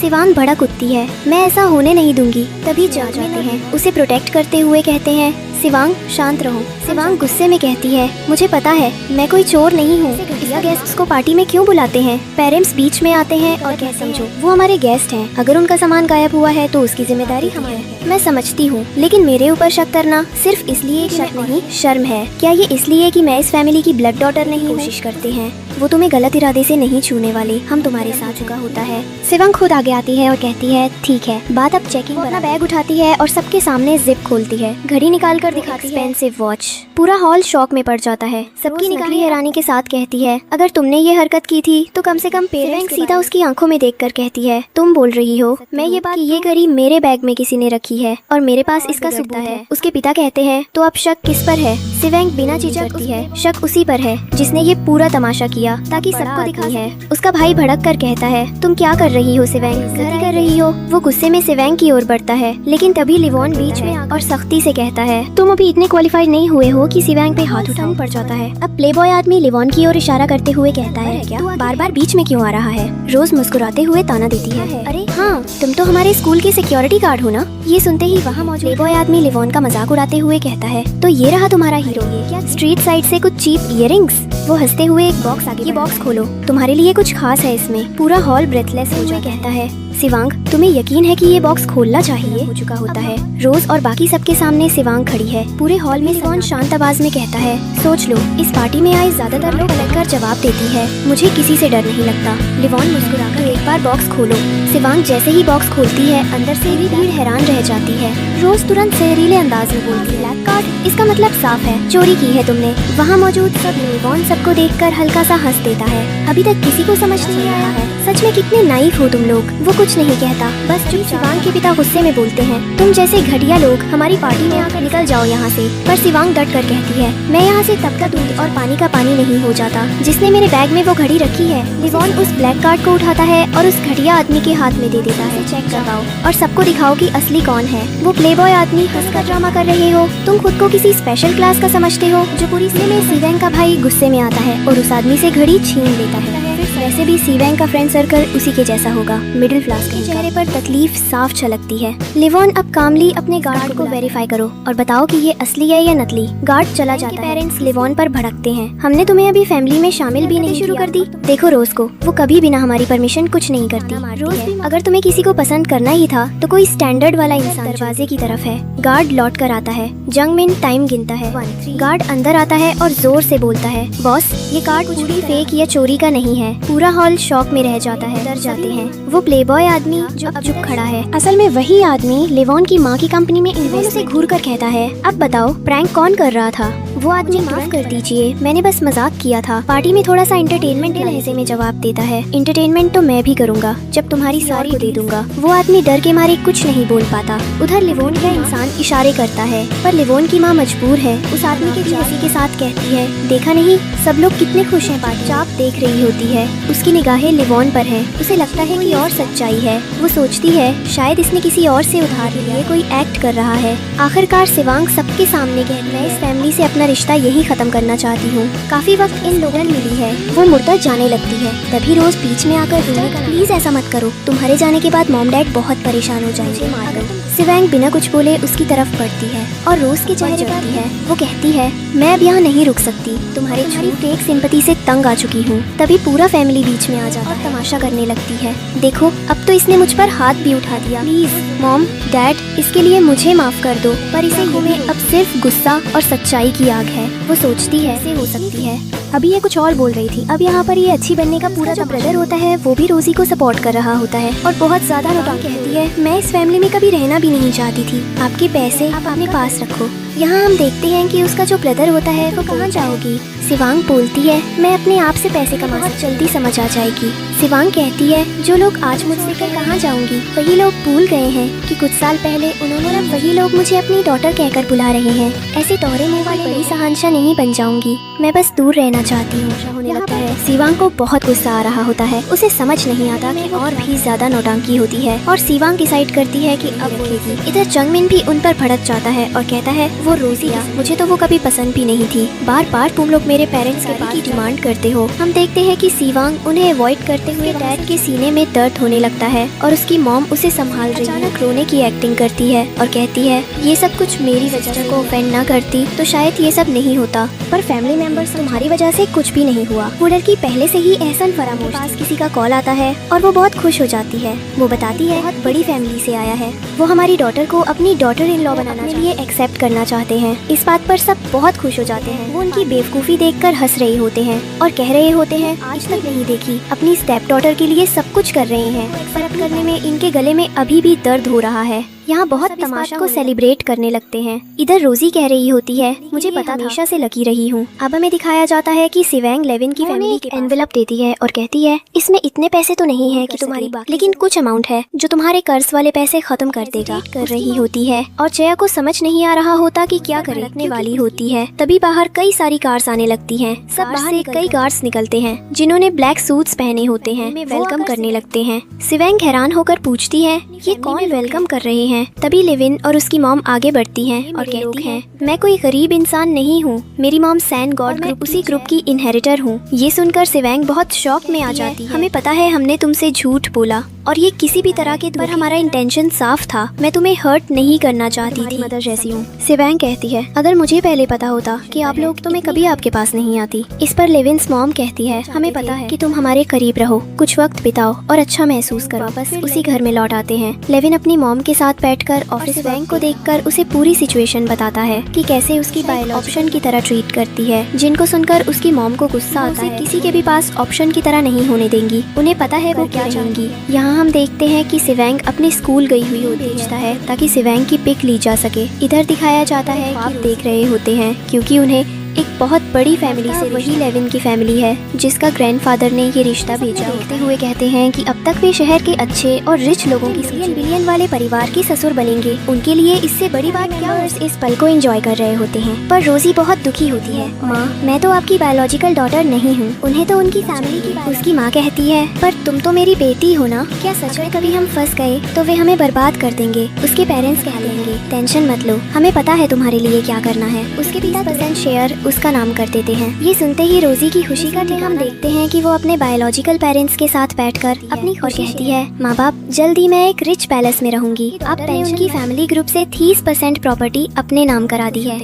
सिवेंग भड़क उठती है मैं ऐसा होने नहीं दूंगी। तभी जा जाते हैं उसे प्रोटेक्ट करते हुए कहते हैं सिवेंग शांत रहो। सिवेंग गुस्से में कहती है मुझे पता है मैं कोई चोर नहीं हूँ। गेस्ट्स को पार्टी में क्यों बुलाते हैं। पेरेंट्स बीच में आते हैं और कह समझो वो हमारे गेस्ट हैं, अगर उनका सामान गायब हुआ है तो उसकी जिम्मेदारी हमारी है। मैं समझती हूँ लेकिन मेरे ऊपर शक करना सिर्फ इसलिए शक नहीं शर्म है। क्या ये इसलिए कि मैं इस फैमिली की ब्लड डॉटर नहीं। कोशिश करते हैं वो तुम्हें गलत इरादे से नहीं छूने वाले, हम तुम्हारे साथ चुका होता है। सिवेंग खुद आगे आती है और कहती है ठीक है। बात अब चेकिंग पर। अपना बैग उठाती है और सबके सामने जिप खोलती है, घड़ी निकाल कर दिखाती है एक्सपेंसिव वॉच। पूरा हॉल शॉक में पड़ जाता है। सबकी निगाहें हैरानी के साथ कहती है अगर तुमने ये हरकत की थी तो कम से कम पेरेंट्स। सीधा उसकी आंखों में देखकर कहती है तुम बोल रही हो मैं ये बात कि ये घड़ी मेरे बैग में किसी ने रखी है और मेरे पास इसका सबूत है। उसके पिता कहते हैं तो अब शक किस पर है। सिवेंग बिना झिझक करती है शक उसी पर है जिसने ये पूरा तमाशा किया ताकि सबको दिखा है। उसका भाई भड़क कर कहता है तुम क्या कर रही हो सिवेंग, गलती कर रही हो। वो गुस्से में सिवेंग की ओर बढ़ता है लेकिन तभी लिवॉन बीच में और सख्ती से कहता है तुम अभी इतने क्वालिफाइड नहीं हुए हो कि सिवेंग पे हाथ उठाना पड़ जाता है। अब प्लेबॉय आदमी लिवॉन की ओर इशारा करते हुए कहता है क्या बार बार बीच में क्यों आ रहा है। रोज मुस्कुराते हुए ताना देती है अरे हाँ तुम तो हमारे स्कूल के सिक्योरिटी गार्ड हो ना। ये सुनते ही वहाँ मौजूद प्लेबॉय आदमी लिवॉन का मजाक उड़ाते हुए कहता है तो ये रहा तुम्हारा हीरो, ये क्या स्ट्रीट साइड से कुछ चीप इयररिंग्स। वो हंसते हुए एक बॉक्स आगे ये बॉक्स खोलो, तुम्हारे लिए कुछ खास है इसमें। पूरा हॉल ब्रेथलेस हो जाता कहता है सिवेंग तुम्हें यकीन है कि ये बॉक्स खोलना चाहिए। हो चुका होता है। रोज और बाकी सबके सामने सिवेंग खड़ी है। पूरे हॉल में लिवॉन शांत आवाज में कहता है सोच लो इस पार्टी में आए ज्यादातर लोग लगकर जवाब देती है मुझे किसी से डर नहीं लगता। लिवॉन मुस्कुराकर एक बार बॉक्स खोलो। सिवेंग जैसे ही बॉक्स खोलती है अंदर से भी भीड़ हैरान रह जाती है। रोज तुरंत जहरीले अंदाज में बोलती है ब्लैक कार्ड, इसका मतलब साफ है चोरी की है तुमने। वहाँ मौजूद सब लिवॉन सबको देखकर हल्का सा हंस देता है। अभी तक किसी को समझ नहीं आया है सच में कितने नाइफ हो तुम लोग। वो कुछ नहीं कहता बस चुप। सिवेंग के पिता गुस्से में बोलते हैं तुम जैसे घटिया लोग हमारी पार्टी में आकर निकल जाओ यहाँ से। पर सिवेंग डट कर कहती है मैं यहाँ से तब तक दूध और पानी का पानी नहीं हो जाता जिसने मेरे बैग में वो घड़ी रखी है। लिवॉन उस ब्लैक कार्ड को उठाता है और उस घटिया आदमी के हाथ में दे देता है चेक करवाओ और सबको दिखाओ कि असली कौन है। वो प्लेबॉय आदमी हंसकर ड्रामा कर रहे हो, तुम खुद को किसी स्पेशल क्लास का समझते हो जो पूरी में। सिवेंग का भाई गुस्से में आता है और उस आदमी से घड़ी छीन लेता है। वैसे भी सिवेंग का फ्रेंड सर्कल उसी के जैसा होगा, मिडिल क्लास के चेहरे पर तकलीफ साफ झलकती है। लिवॉन अब कामली अपने गार्ड को वेरीफाई करो और बताओ कि ये असली है या नकली। गार्ड चला जाता है। पेरेंट्स लिवॉन पर भड़कते हैं हमने तुम्हें अभी फैमिली में शामिल भी नहीं शुरू कर दी। देखो रोज को, वो कभी बिना हमारी परमिशन कुछ नहीं करती। रोज अगर तुम्हें किसी को पसंद करना ही था तो कोई स्टैंडर्ड वाला इंसान दरवाजे की तरफ है। गार्ड लौट कर आता है, जंगमिन टाइम गिनता है। गार्ड अंदर आता है और जोर से बोलता है, बॉस ये कार्ड कुछ भी फेक या चोरी का नहीं है। पूरा हॉल शॉक में रह जाता है, डर जाते हैं। वो प्लेबॉय आदमी जो अब चुप खड़ा है, असल में वही आदमी लिवॉन की माँ की कंपनी में इन्वेस्ट से घूर कर कहता है, अब बताओ प्रैंक कौन कर रहा था? वो आदमी माफ कर दीजिए, मैंने बस मजाक किया था। पार्टी में थोड़ा सा एंटरटेनमेंट के लहजे में जवाब देता है, एंटरटेनमेंट तो मैं भी करूँगा जब तुम्हारी सारी को दे दूंगा। वो आदमी डर के मारे कुछ नहीं बोल पाता। उधर लिवोन का इंसान इशारे करता है, पर लिवोन की माँ मजबूर है। उस आदमी के हंसी के साथ कहती है, देखा नहीं सब लोग कितने खुश हैं। पार्टी चाप देख रही होती है, उसकी निगाहें लिवोन पर है। उसे लगता है कोई और सच्चाई है। वो सोचती है शायद इसने किसी और से उधार लिए कोई एक्ट कर रहा है। आखिरकार सिवांग सबके सामने कहती है, मैं इस फैमिली से अपना रिश्ता यही खत्म करना चाहती हूँ। काफी वक्त इन लोगों ने मिली है। वो मुड़कर जाने लगती है, तभी रोज बीच में आकर रोने का, प्लीज ऐसा मत करो, तुम्हारे जाने के बाद मॉम डैड बहुत परेशान हो जाएंगे, मार दो। सिवांग बिना कुछ बोले उसकी तरफ बढ़ती है और रोज के चेहरे पर है। वो कहती है, मैं अब यहाँ नहीं रुक सकती, तुम्हारे झूठ एक सिंपैथी से तंग आ चुकी हूँ। तभी पूरा फैमिली बीच में आ जाता और तमाशा करने लगती है। देखो अब तो इसने मुझ पर हाथ भी उठा दिया, प्लीज मॉम डैड इसके लिए मुझे माफ कर दो। पर इसे में अब सिर्फ गुस्सा और सच्चाई की आग है। वो सोचती है ऐसे हो सकती है। अभी ये कुछ और बोल रही थी। अब यहाँ पर ये अच्छी बनने का पूरा जो ब्रदर होता है वो भी रोजी को सपोर्ट कर रहा होता है और बहुत ज्यादा नौटंकी कहती है, मैं इस फैमिली में कभी रहना भी नहीं चाहती थी, आपके पैसे आप अपने पास रखो। यहाँ हम देखते हैं कि उसका जो ब्रदर होता है वो कहाँ जाओगी। सिवांग बोलती है, मैं अपने आप से पैसे कमा बहुत जल्दी समझ आ जाएगी। सिवांग कहती है, जो लोग आज मुझसे कर कहाँ जाऊंगी, वही लोग भूल गए हैं कि कुछ साल पहले उन्होंने, अब वही लोग मुझे अपनी डॉटर कहकर बुला रहे हैं। ऐसे टोरे मुंह वाली बड़ी सहानशा नहीं बन जाऊंगी, मैं बस दूर रहना चाहती हूँ। होने लगता है। सिवांग को बहुत गुस्सा आ रहा होता है। उसे समझ नहीं आता कि और भी ज्यादा नौटंकी होती है और सिवांग डिसाइड करती है कि अब वो इधर जंगमिन भी उन पर भड़क जाता है और कहता है, वो रोजी मुझे तो वो कभी पसंद भी नहीं थी, बार बार तुम लोग मेरे पेरेंट्स के पास की डिमांड करते हो। हम देखते हैं कि सिवांग उन्हें अवॉइड करते हुए डैड के सीने में दर्द होने लगता है और उसकी मॉम उसे संभाल रही है। अचानक रोने की एक्टिंग करती है और कहती है, ये सब कुछ मेरी वजह को ऑफेंड ना करती तो शायद ये सब नहीं होता, पर फैमिली मेंबर्स तुम्हारी वजह से कुछ भी नहीं हुआ। वो लड़की पहले से ही एहसान फरामोश। पास किसी का कॉल आता है और वो बहुत खुश हो जाती है। वो बताती है बहुत बड़ी फैमिली से आया है, वो हमारी डॉटर को अपनी डॉटर इन लॉ बनाने के लिए एक्सेप्ट करना चाहते हैं। इस बात पर सब बहुत खुश हो जाते हैं। वो उनकी बेवकूफ़ी देखकर हंस रहे होते हैं और कह रहे होते हैं, आज तक नहीं देखी, अपनी स्टेप डॉटर के लिए सब कुछ कर रहे हैं। एक्सेप्ट करने में इनके गले में अभी भी दर्द हो रहा है। यहाँ बहुत तमाशा को सेलिब्रेट करने लगते हैं। इधर रोजी कह रही होती है, मुझे पता हमेशा से लकी रही हूँ। अब हमें दिखाया जाता है कि सिवांग लेविन की फैमिली के एनवेलप देती है और कहती है, इसमें इतने पैसे तो नहीं है कि तुम्हारी बात, लेकिन कुछ अमाउंट है जो तुम्हारे कर्ज वाले पैसे खत्म कर देगा। कर रही होती है और जया को समझ नहीं आ रहा होता कि क्या करने वाली होती है। तभी बाहर कई सारी कार्स आने लगती हैं। सब बाहर से कई गार्ड्स निकलते हैं जिन्होंने ब्लैक सूट्स पहने होते हैं। वेलकम करने लगते हैं। सिवांग हैरान होकर पूछती है, ये कौन वेलकम कर रहे हैं? तभी लेविन और उसकी मॉम आगे बढ़ती हैं और कहती हैं, मैं कोई गरीब इंसान नहीं हूँ, मेरी मॉम सैन गॉड ग्रुप उसी ग्रुप की इनहेरिटर हूँ। ये सुनकर सिवांग बहुत शॉक में आ जाती है। हमें पता है हमने तुमसे झूठ बोला और ये किसी भी तरह के, पर हमारा इंटेंशन साफ था, मैं तुम्हें हर्ट नहीं करना चाहती थी, मदर जैसी हूँ। सिवांग कहती है, अगर मुझे पहले पता होता कि आप लोग, तो मैं कभी आपके पास नहीं आती। इस पर लेविन्स मॉम कहती है, हमें पता है कि तुम हमारे करीब रहो, कुछ वक्त बिताओ और अच्छा महसूस करो। बस उसी घर में लौट आते हैं। लेविन अपनी मॉम के साथ बैठकर ऑफिस सिवांग को देखकर उसे पूरी सिचुएशन बताता है कि कैसे उसकी बायोलॉजिकल ऑप्शन की तरह ट्रीट करती है, जिनको सुनकर उसकी मॉम को गुस्सा आता है। किसी के भी पास ऑप्शन की तरह नहीं होने देंगी, उन्हें पता है वो क्या चाहेंगी। यहाँ हम देखते हैं कि सिवांग अपने स्कूल गई हुई होती है ताकि सिवांग की पिक ली जा सके। इधर दिखाया जाता है आप देख रहे होते हैं क्योंकि उन्हें एक बहुत बड़ी फैमिली से, वही लेविन की फैमिली है जिसका ग्रैंडफादर ने ये रिश्ता भेजा। देखते हुए कहते हैं कि अब तक वे शहर के अच्छे और रिच लोगों की बिलियन वाले परिवार की ससुर बनेंगे। उनके लिए इससे बड़ी बात क्या हो, इस पल को एंजॉय कर रहे होते हैं। पर रोजी बहुत दुखी होती है। माँ, मैं तो आपकी बायोलॉजिकल डॉटर नहीं हूँ, उन्हें तो उनकी फैमिली की। उसकी माँ कहती है, पर तुम तो मेरी बेटी हो ना, क्या सच में कभी हम फंस गए तो वे हमें बर्बाद कर देंगे। उसके पेरेंट्स कह देंगे, टेंशन मत लो, हमें पता है तुम्हारे लिए क्या करना है। उसके 20% शेयर उसका नाम कर कर देते हैं। ये सुनते ही रोजी की खुशी का ठिकाना हम देखते हैं कि वो अपने बायोलॉजिकल पेरेंट्स के साथ बैठकर अपनी और कहती है, माँ बाप जल्दी मैं एक रिच पैलेस में रहूंगी। अब मैंने उनकी फैमिली ग्रुप से 30% प्रॉपर्टी अपने नाम करा दी है।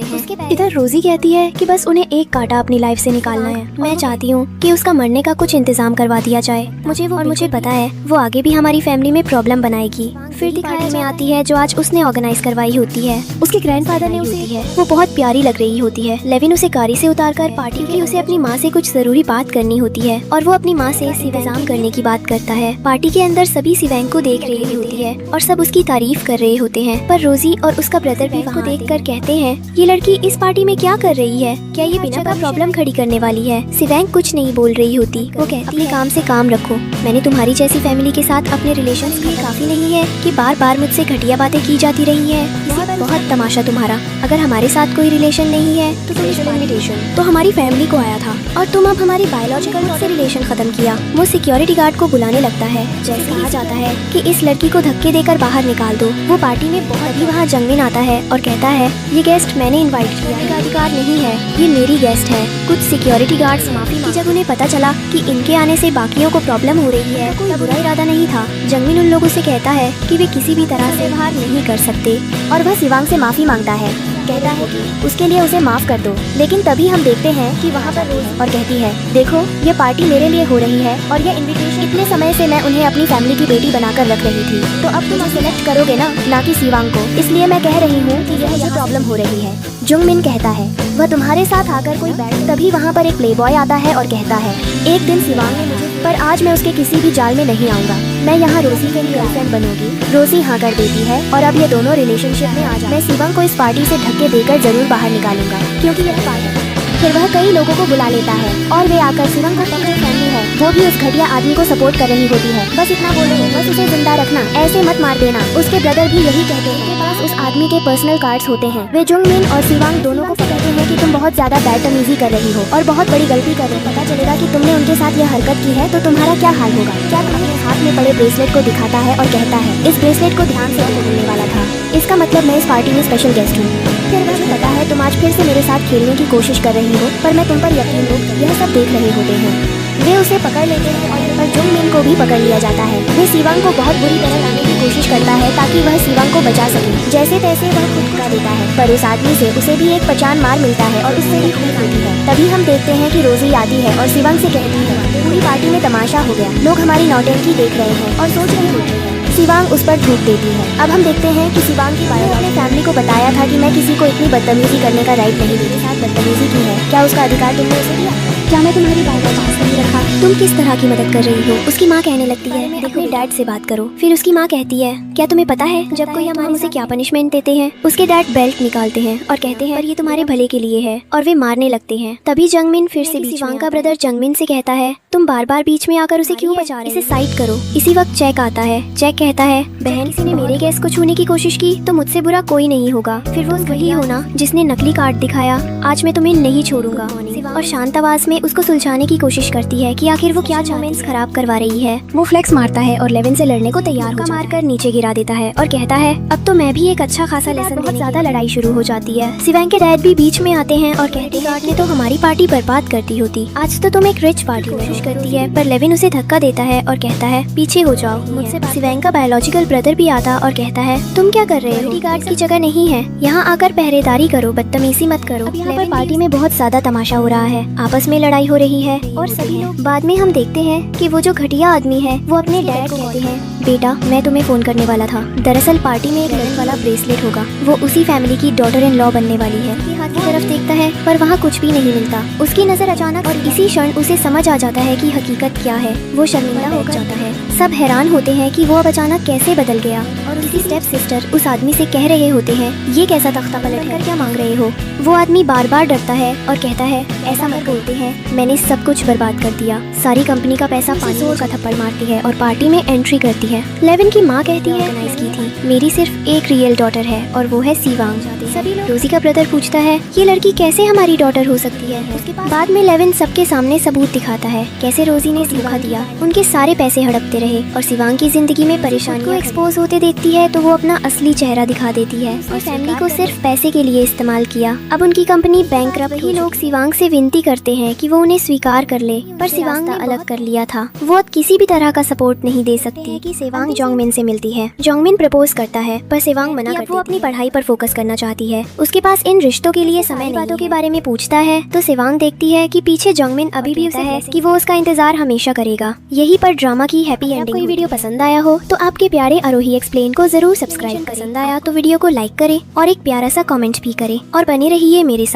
इधर रोजी कहती है कि बस उन्हें एक कांटा अपनी लाइफ से निकालना है। मैं चाहती हूँ कि उसका मरने का कुछ इंतजाम करवा दिया जाए। मुझे पता है वो आगे भी हमारी फैमिली में प्रॉब्लम बनाएगी। फिर दिखाने में आती है जो आज उसने ऑर्गेनाइज करवाई होती है। उसके ग्रैंडफादर ने उसे वो बहुत प्यारी लग रही होती है। लेविन उसे गाड़ी से उतारकर पार्टी के लिए उसे अपनी माँ से कुछ जरूरी बात करनी होती है और वो अपनी माँ से इंतजाम करने की बात करता है। पार्टी के अंदर सभी सिवैंग को देख रही होती है और सब उसकी तारीफ कर रहे होते हैं, पर रोजी और उसका ब्रदर भी वहाँ देखकर कहते हैं, ये लड़की इस पार्टी में क्या कर रही है? क्या ये बिना का प्रॉब्लम खड़ी करने वाली है? सिवैंग कुछ नहीं बोल रही होती। वो कहती है, काम से काम रखो। मैंने तुम्हारी जैसी फैमिली के साथ अपने रिलेशंस का काफी नहीं है कि बार बार मुझसे घटिया बातें की जाती रही है। बहुत तमाशा तुम्हारा। अगर हमारे साथ कोई रिलेशन नहीं है तो रिलेशन तो हमारी फैमिली को आया था और तुम अब हमारी बायोलॉजिकल से रिलेशन खत्म किया। वो सिक्योरिटी गार्ड को बुलाने लगता है। जैसे कहा जाता है कि इस लड़की को धक्के देकर बाहर निकाल दो। वो पार्टी में बहुत ही वहाँ जंगमिन आता है और कहता है, ये गेस्ट मैंने इनवाइट किया है, अधिकार नहीं है, ये मेरी गेस्ट है। कुछ सिक्योरिटी गार्ड्स माफी की। जब उन्हें पता चला कि इनके आने से बाकियों को प्रॉब्लम हो रही है, कोई बुरा इरादा नहीं था। जंगमिन उन लोगों से कहता है कि वे किसी भी तरह से बाहर नहीं कर सकते और वह सिवांग से माफी मांगता है। कहता है कि उसके लिए उसे माफ कर दो। लेकिन तभी हम देखते हैं कि वहाँ पर रोज और कहती है, देखो ये पार्टी मेरे लिए हो रही है और ये इनविटेशन इतने समय से मैं उन्हें अपनी फैमिली की बेटी बनाकर रख रही थी, तो अब तुम सिलेक्ट करोगे ना कि सिवांग को। इसलिए मैं कह रही हूँ कि यह जो प्रॉब्लम हो रही है। जुंगमिन कहता है, वह तुम्हारे साथ आकर कोई बैठ। तभी वहाँ पर एक प्लेबॉय आता है और कहता है, एक दिन सिवांग ने मुझे, पर आज मैं उसके किसी भी जाल में नहीं आऊंगा। मैं यहाँ रोजी के लिए गर्लफ्रेंड बनूंगी। रोजी हाँ कर देती है और अब ये दोनों रिलेशनशिप में आ जाए। मैं सिवांग को इस पार्टी से धक्के देकर जरूर बाहर निकालूंगा, क्योंकि यह पार्टी। फिर वह कई लोगों को बुला लेता है और वे आकर सिवांग को पकड़ फैमिली है, वो भी उस घटिया आदमी को सपोर्ट कर रही होती है। बस इतना बोलो, बस उसे जिंदा रखना, ऐसे मत मार देना। उसके ब्रदर भी यही कहते हैं। उनके पास उस आदमी के पर्सनल कार्ड्स होते हैं। वे जुंगमिन और सिवांग दोनों को कहते हैं कि तुम बहुत ज्यादा बैडतमीजी कर रही हो और बहुत बड़ी गलती कर रही हो। पता चलेगा कि तुमने उनके साथ यह हरकत की है तो तुम्हारा क्या हाल होगा। क्या तुम्हारे हाथ में पड़े ब्रेसलेट को दिखाता है और कहता है, इस ब्रेसलेट को ध्यान से मिलने वाला था, इसका मतलब मैं इस पार्टी में स्पेशल गेस्ट हूँ। फिर मुझे पता है तुम आज फिर से मेरे साथ खेलने की कोशिश कर रही हो, पर मैं तुम पर यकीन लोग यह सब देख रहे होते हैं। वे उसे पकड़ लेते हैं और जुंगमिन को भी पकड़ लिया जाता है। वे सिवांग को बहुत बुरी तरह लाने की कोशिश करता है ताकि वह सिवांग को बचा सके। जैसे तैसे वह खुद का देता है, पर उस आदमी से उसे भी एक पहचान मार मिलता है और उससे भी खून आती है। तभी हम देखते हैं कि रोजी आती है और सिवांग से कहती है, पूरी पार्टी में तमाशा हो गया, लोग हमारी नौटंकी देख रहे हैं और सोच रहे होते हैं। सिवांग उस पर थूक देती है। अब हम देखते हैं कि सिवांग की अपने फैमिली को बताया था कि मैं किसी को इतनी बदतमीजी करने का राइट नहीं देती। साथ बदतमीजी की है, क्या उसका अधिकार तुमने उसे दिया? क्या मैं तुम्हारी बात का पास नहीं रखा? तुम किस तरह की मदद कर रही हो? उसकी माँ कहने लगती है, देखो डैड से बात करो। फिर उसकी माँ कहती है, क्या तुम्हें पता है जब कोई हमारे उसे क्या पनिशमेंट देते हैं? उसके डैड बेल्ट निकालते हैं और कहते हैं, पर ये तुम्हारे भले के लिए है, और वे मारने लगते हैं। तभी जंगमिन फिर से सिवांग का ब्रदर जंगमिन से कहता है, तुम बार बार बीच में आकर उसे क्यों बचा रहे हो? इसे साइड करो। इसी वक्त जैक आता है। जैक कहता है, बहन किसी ने मेरे गैस को छूने की कोशिश की तो मुझसे बुरा कोई नहीं होगा। फिर वो वही हो ना जिसने नकली कार्ड दिखाया। आज मैं तुम्हें नहीं छोड़ूंगा। और शांत आवाज में उसको सुलझाने की कोशिश करती है कि आखिर वो क्या मोमेंट्स खराब करवा रही है। वो फ्लेक्स मारता है और लेविन से लड़ने को तैयार हो मारकर नीचे गिरा देता है और कहता है, अब तो मैं भी एक अच्छा खासा लेसन। बहुत ज्यादा लड़ाई शुरू हो जाती है। सिवांग के डैड भी बीच में आते हैं और कहते हैं, ने तो हमारी पार्टी बर्बाद करती होती। आज तो तुम एक रिच पार्टी कोशिश करती है, पर लेविन उसे धक्का देता है और कहता है, पीछे हो जाओ मुझसे। सिवांग का बायोलॉजिकल ब्रदर भी आता और कहता है, तुम क्या कर रहे हो? गार्ड की जगह नहीं है, यहाँ आकर पहरेदारी करो, बदतमीजी मत करो। यहाँ पर पार्टी में बहुत ज्यादा तमाशा हो रहा है, आपस में लड़ाई हो रही है और सभी लोग। बाद में हम देखते हैं कि वो जो घटिया आदमी है वो अपने डैड को कहते हैं, बेटा मैं तुम्हें फोन करने वाला था। दरअसल पार्टी में एक लड़न वाला ब्रेसलेट होगा, वो उसी फैमिली की डॉटर इन लॉ बनने वाली है। हाथ की तरफ देखता है पर वहाँ कुछ भी नहीं मिलता। उसकी नजर अचानक और इसी क्षण उसे समझ आ जाता है कि हकीकत क्या है। वो शर्मिंदा हो जाता है। सब हैरान होते हैं कि वो अब अचानक कैसे बदल गया। और उसकी स्टेप सिस्टर उस आदमी से कह रहे होते हैं, ये कैसा तख्ता पलट है, क्या मांग रहे हो? वो आदमी बार बार डरता है और कहता है, ऐसा मत बोलते हैं, मैंने सब कुछ बर्बाद कर दिया। सारी कंपनी का पैसा पानी का थप्पड़ मारती है और पार्टी में एंट्री करती है। है। लेविन की माँ कहती है की थी मेरी सिर्फ एक रियल डॉटर है और वो है सीवांग। सभी लोग रोजी का ब्रदर पूछता है ये लड़की कैसे हमारी डॉटर हो सकती है। उसके बाद में लेविन सबके सामने सबूत दिखाता है कैसे रोजी ने धोखा दिया, उनके सारे पैसे हड़पते रहे और सीवांग की जिंदगी में परेशानी को एक्सपोज होते देखती है तो वो अपना असली चेहरा दिखा देती है और फैमिली को सिर्फ पैसे के लिए इस्तेमाल किया। अब उनकी कंपनी बैंकरप्ट ही लोग सीवांग से विनती करते हैं कि वो उन्हें स्वीकार कर ले, पर सीवांग ने अलग कर लिया था। वो अब किसी भी तरह का सपोर्ट नहीं दे सकती कि सीवांग जोंगमिन से मिलती है। जोंगमिन प्रपोज करता है पर सीवांग मना करती है। वो अपनी पढ़ाई पर फोकस करना चाहती है, उसके पास इन रिश्तों के लिए समय बातों के बारे में पूछता है तो सीवांग देखती है कि पीछे जोंगमिन अभी भी उसे है कि वो उसका इंतजार हमेशा करेगा। यही पर ड्रामा की हैप्पी एंडिंग। कोई वीडियो पसंद आया हो तो आपके प्यारे आरोही एक्सप्लेन को जरूर सब्सक्राइब करें। पसंद आया तो वीडियो को लाइक करें और एक प्यारा सा कमेंट भी करें और बने रहिए मेरे साथ।